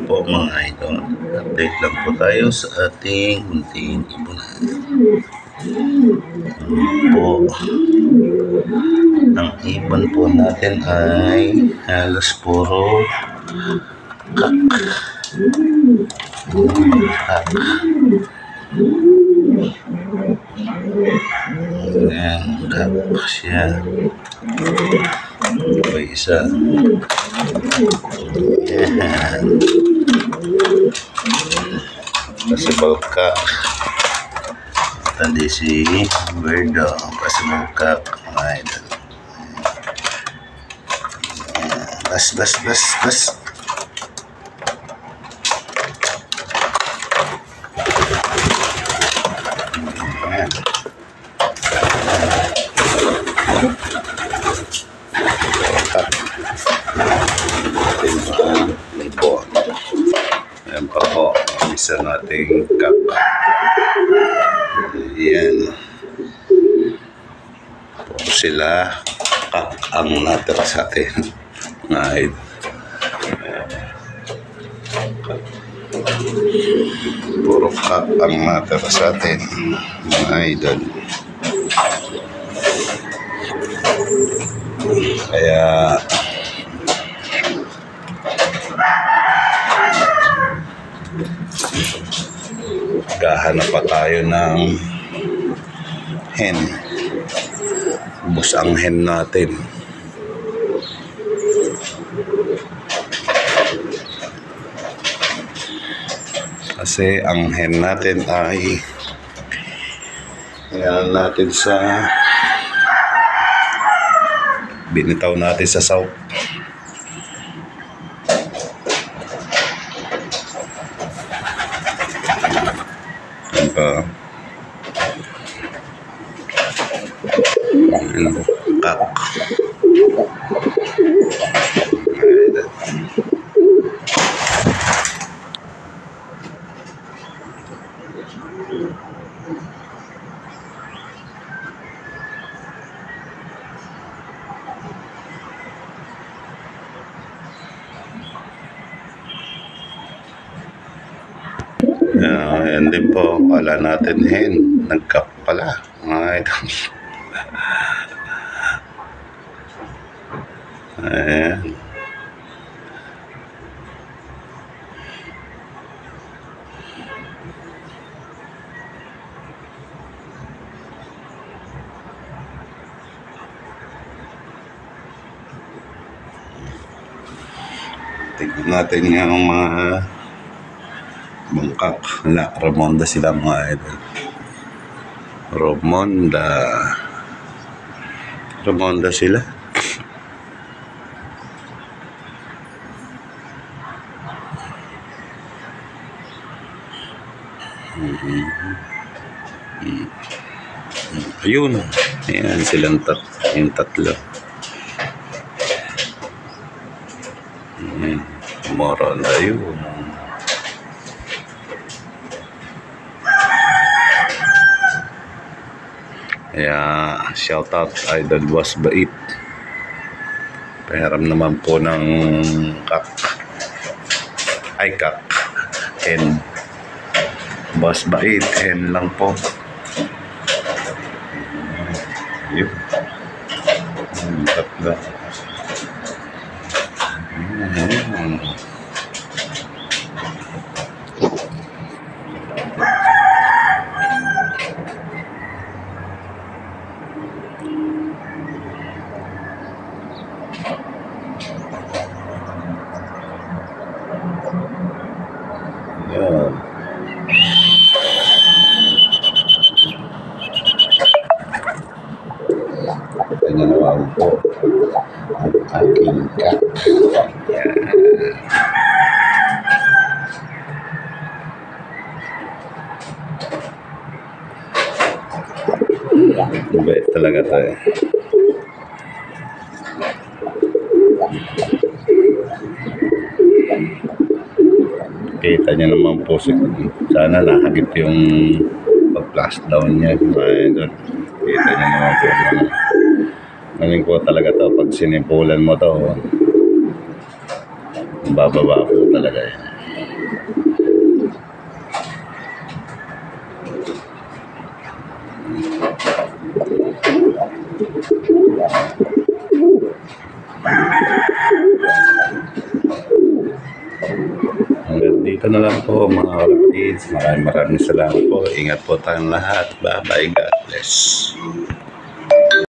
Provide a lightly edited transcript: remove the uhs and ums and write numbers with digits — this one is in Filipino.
po mga idol, update lang po tayo sa ating munting ibunan. Po, ang ibon po natin ay halos puro kak. Ayan, kak siya. Ito isa. Ayan. Possible cock. Tadi si Birdo, possible cock. Ayan. Bas. Ayan. Libon. Ayan pa po. Isa nating kak. Ayan. Po sila kak ang natira sa atin. Ngayon. Puro kak ang natira sa atin. Mga idol. Kaya gahanap pa tayo ng hen. Ubos ang hen natin. Kasi ang hen natin ay yan natin sa binitaw natin sa south. Yan pa. Yan. Kak. Yan din po, wala natin hen. Nagkak pala. Ayan. Tignan natin yung mga bangkak. Wala, Ramonda sila mga idol. Ramonda sila. Ayun. Ayan silang yung tatlo. Moron tayo. Kaya shout out Idol Boss Bait. Pahiram naman po ng kak. Ay kak. Hen. Boss Bait. Hen lang po. Yun. Tatlo. Yan. Kanya naman po ang aking kak. Bait talaga tayo. Kita niya naman po sana nakagip yung pag-flash down niya. Kita niya naman po. Galing po talaga to pag sinipulan mo to. Bababa po talaga yan. Hanggang dito na lang po mga kapatids. Maraming salamat po. Ingat po tayong lahat. Bye bye. God bless.